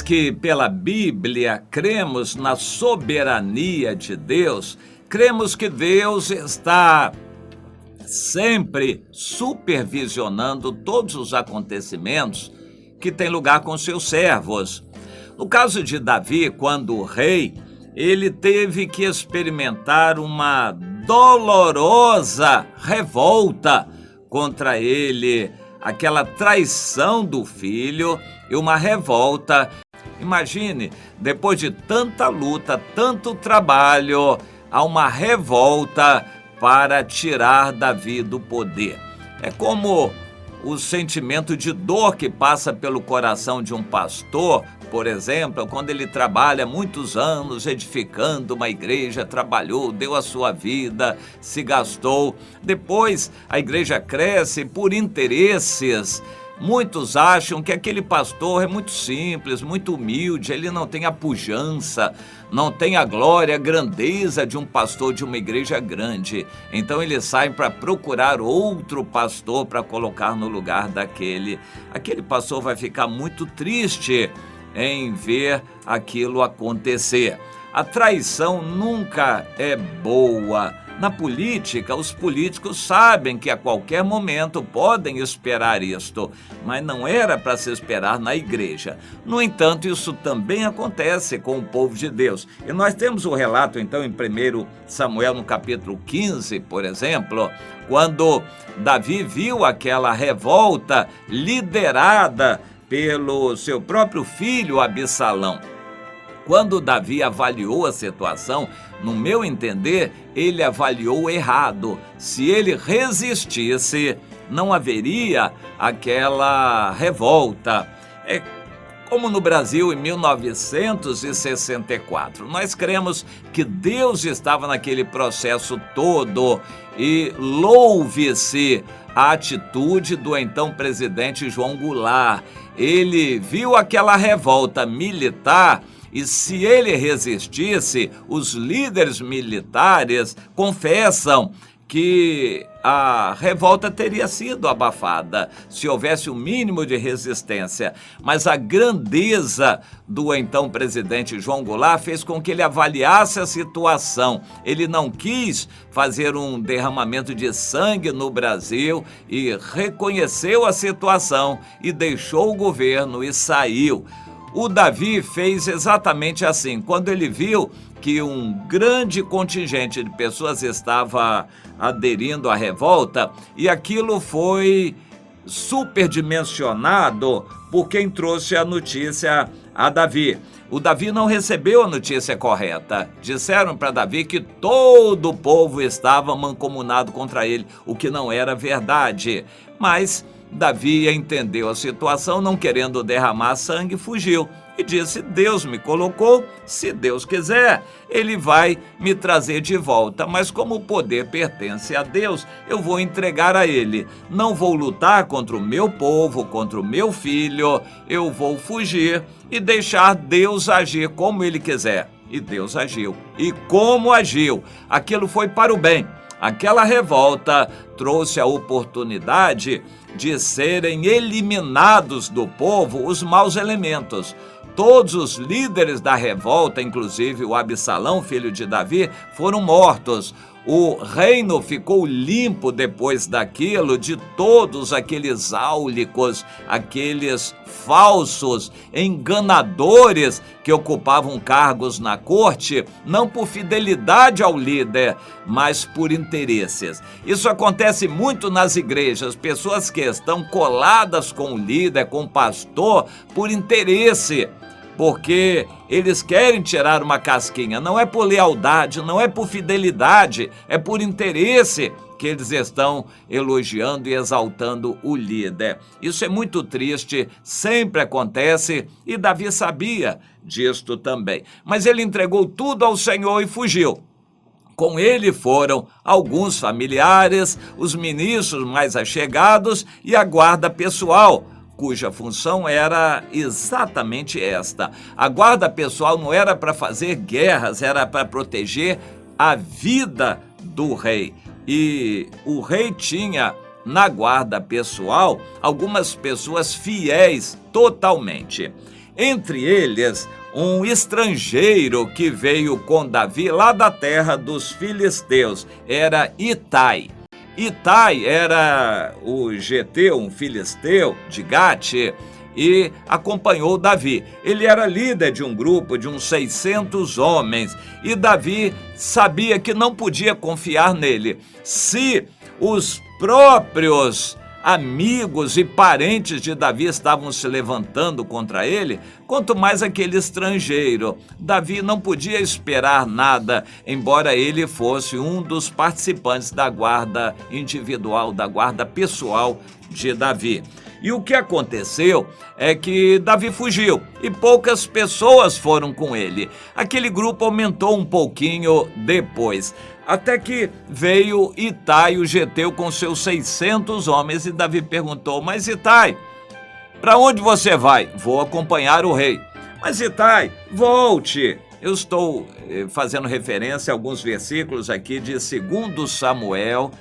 Que pela Bíblia cremos na soberania de Deus, cremos que Deus está sempre supervisionando todos os acontecimentos que têm lugar com seus servos. No caso de Davi, quando rei, ele teve que experimentar uma dolorosa revolta contra ele, aquela traição do filho e uma revolta. Imagine, depois de tanta luta, tanto trabalho, há uma revolta para tirar Davi do poder. É como o sentimento de dor que passa pelo coração de um pastor, por exemplo, quando ele trabalha muitos anos edificando uma igreja, trabalhou, deu a sua vida, se gastou. Depois a igreja cresce por interesses. Muitos acham que aquele pastor é muito simples, muito humilde, ele não tem a pujança, não tem a glória, a grandeza de um pastor de uma igreja grande. Então eles saem para procurar outro pastor para colocar no lugar daquele. Aquele pastor vai ficar muito triste em ver aquilo acontecer. A traição nunca é boa. Na política, os políticos sabem que a qualquer momento podem esperar isto, mas não era para se esperar na igreja. No entanto, isso também acontece com o povo de Deus. E nós temos o relato, então, em 1 Samuel, no capítulo 15, por exemplo, quando Davi viu aquela revolta liderada pelo seu próprio filho Absalão. Quando Davi avaliou a situação, no meu entender, ele avaliou errado. Se ele resistisse, não haveria aquela revolta. É como no Brasil em 1964. Nós cremos que Deus estava naquele processo todo e louve-se a atitude do então presidente João Goulart. Ele viu aquela revolta militar e se ele resistisse, os líderes militares confessam que a revolta teria sido abafada se houvesse o mínimo de resistência. Mas a grandeza do então presidente João Goulart fez com que ele avaliasse a situação. Ele não quis fazer um derramamento de sangue no Brasil e reconheceu a situação e deixou o governo e saiu. O Davi fez exatamente assim. Quando ele viu que um grande contingente de pessoas estava aderindo à revolta, e aquilo foi superdimensionado por quem trouxe a notícia a Davi. O Davi não recebeu a notícia correta. Disseram para Davi que todo o povo estava mancomunado contra ele, o que não era verdade. Mas Davi entendeu a situação, não querendo derramar sangue, fugiu e disse: Deus me colocou, se Deus quiser, ele vai me trazer de volta, mas como o poder pertence a Deus, eu vou entregar a ele. Não vou lutar contra o meu povo, contra o meu filho, eu vou fugir e deixar Deus agir como ele quiser. E Deus agiu. E como agiu? Aquilo foi para o bem. Aquela revolta trouxe a oportunidade de serem eliminados do povo os maus elementos. Todos os líderes da revolta, inclusive o Absalão, filho de Davi, foram mortos. O reino ficou limpo depois daquilo de todos aqueles áulicos, aqueles falsos enganadores que ocupavam cargos na corte, não por fidelidade ao líder, mas por interesses. Isso acontece muito nas igrejas, pessoas que estão coladas com o líder, com o pastor, por interesse. Porque eles querem tirar uma casquinha, não é por lealdade, não é por fidelidade, é por interesse que eles estão elogiando e exaltando o líder. Isso é muito triste, sempre acontece e Davi sabia disto também. Mas ele entregou tudo ao Senhor e fugiu. Com ele foram alguns familiares, os ministros mais achegados e a guarda pessoal, cuja função era exatamente esta. A guarda pessoal não era para fazer guerras, era para proteger a vida do rei. e o rei tinha na guarda pessoal algumas pessoas fiéis totalmente. Entre eles, um estrangeiro que veio com Davi lá da terra dos filisteus, era Itai. Itai era o geteu, um filisteu de Gate, e acompanhou Davi. Ele era líder de um grupo de uns 600 homens, e Davi sabia que não podia confiar nele. Se os próprios amigos e parentes de Davi estavam se levantando contra ele, quanto mais aquele estrangeiro. Davi não podia esperar nada, embora ele fosse um dos participantes da guarda individual, da guarda pessoal de Davi. E o que aconteceu é que Davi fugiu e poucas pessoas foram com ele. Aquele grupo aumentou um pouquinho depois, até que veio Itai, o geteu, com seus 600 homens, e Davi perguntou: mas Itai, para onde você vai? Vou acompanhar o rei. Mas Itai, volte. Eu estou fazendo referência a alguns versículos aqui de 2 Samuel,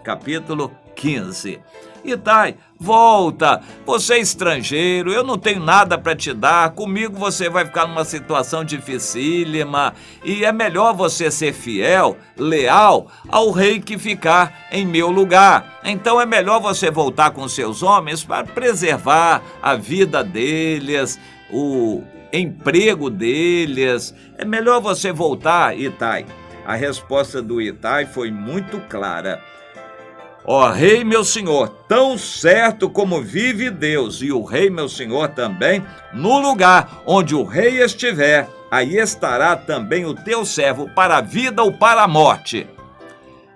capítulo 15. Itai, volta, você é estrangeiro, eu não tenho nada para te dar, comigo você vai ficar numa situação dificílima, e é melhor você ser fiel, leal ao rei que ficar em meu lugar. Então é melhor você voltar com seus homens para preservar a vida deles, o emprego deles. É melhor você voltar, Itai. A resposta do Itai foi muito clara: ó rei meu senhor, tão certo como vive Deus e o rei meu senhor também, no lugar onde o rei estiver, aí estará também o teu servo, para a vida ou para a morte.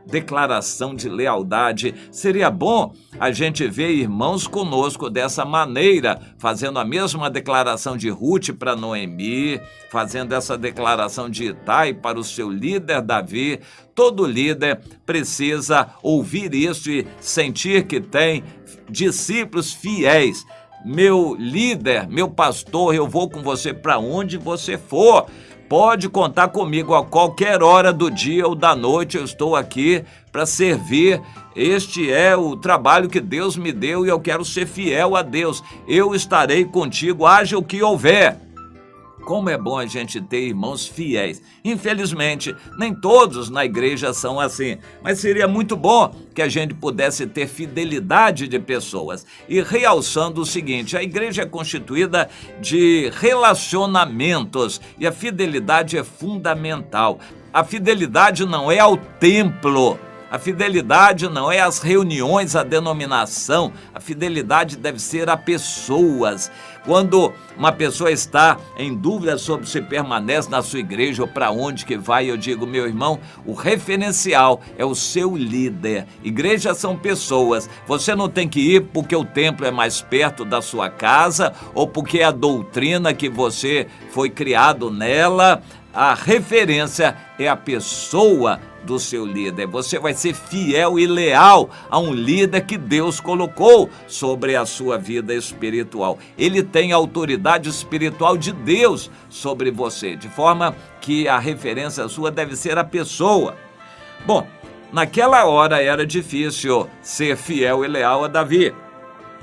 Declaração de lealdade. Seria bom a gente ver irmãos conosco dessa maneira, fazendo a mesma declaração de Ruth para Noemi, fazendo essa declaração de Itai para o seu líder Davi. Todo líder precisa ouvir isso e sentir que tem discípulos fiéis. Meu líder, meu pastor, eu vou com você para onde você for. Pode contar comigo a qualquer hora do dia ou da noite, eu estou aqui para servir. Este é o trabalho que Deus me deu e eu quero ser fiel a Deus. Eu estarei contigo, haja o que houver. Como é bom a gente ter irmãos fiéis. Infelizmente, nem todos na igreja são assim, mas seria muito bom que a gente pudesse ter fidelidade de pessoas. E realçando o seguinte: a igreja é constituída de relacionamentos e a fidelidade é fundamental. A fidelidade não é ao templo. A fidelidade não é às reuniões, à denominação. A fidelidade deve ser a pessoas. Quando uma pessoa está em dúvida sobre se permanece na sua igreja ou para onde que vai, eu digo: meu irmão, o referencial é o seu líder. Igrejas são pessoas. Você não tem que ir porque o templo é mais perto da sua casa ou porque é a doutrina que você foi criado nela. A referência é a pessoa do seu líder. Você vai ser fiel e leal a um líder que Deus colocou sobre a sua vida espiritual. Ele tem a autoridade espiritual de Deus sobre você, de forma que a referência sua deve ser a pessoa. Bom, naquela hora era difícil ser fiel e leal a Davi.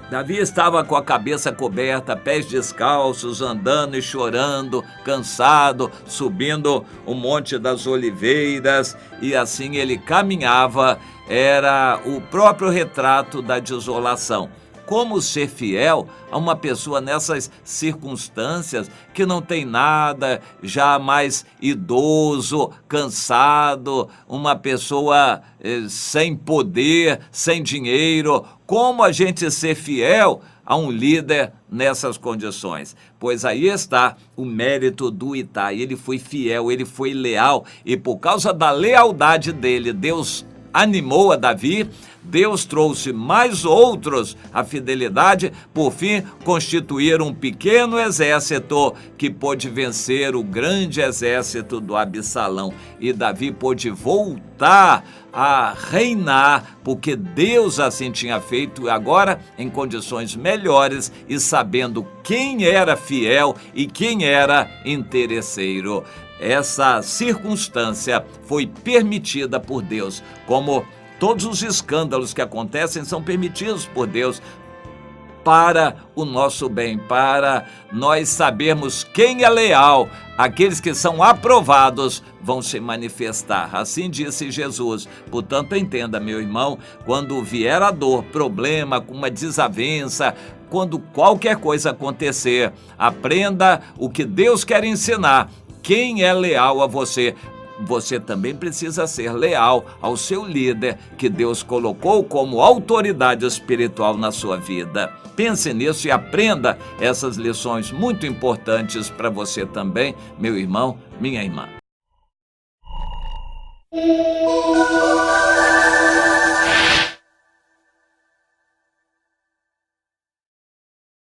Davi estava com a cabeça coberta, pés descalços, andando e chorando, cansado, subindo o Monte das Oliveiras, e assim ele caminhava. Era o próprio retrato da desolação. Como ser fiel a uma pessoa nessas circunstâncias, que não tem nada, já mais idoso, cansado, uma pessoa sem poder, sem dinheiro? Como a gente ser fiel a um líder nessas condições? Pois aí está o mérito do Itai. Ele foi fiel, ele foi leal, e por causa da lealdade dele, Deus animou a Davi. Deus trouxe mais outros à fidelidade. Por fim, constituíram um pequeno exército que pôde vencer o grande exército do Absalão. E Davi pôde voltar a reinar, porque Deus assim tinha feito, agora em condições melhores e sabendo quem era fiel e quem era interesseiro. essa circunstância foi permitida por Deus, como todos os escândalos que acontecem são permitidos por Deus para o nosso bem, para nós sabermos quem é leal. Aqueles que são aprovados vão se manifestar. Assim disse Jesus. Portanto, entenda, meu irmão, quando vier a dor, problema, uma desavença, quando qualquer coisa acontecer, aprenda o que Deus quer ensinar. Quem é leal a você? Você também precisa ser leal ao seu líder, que Deus colocou como autoridade espiritual na sua vida. Pense nisso e aprenda essas lições muito importantes para você também, meu irmão, minha irmã.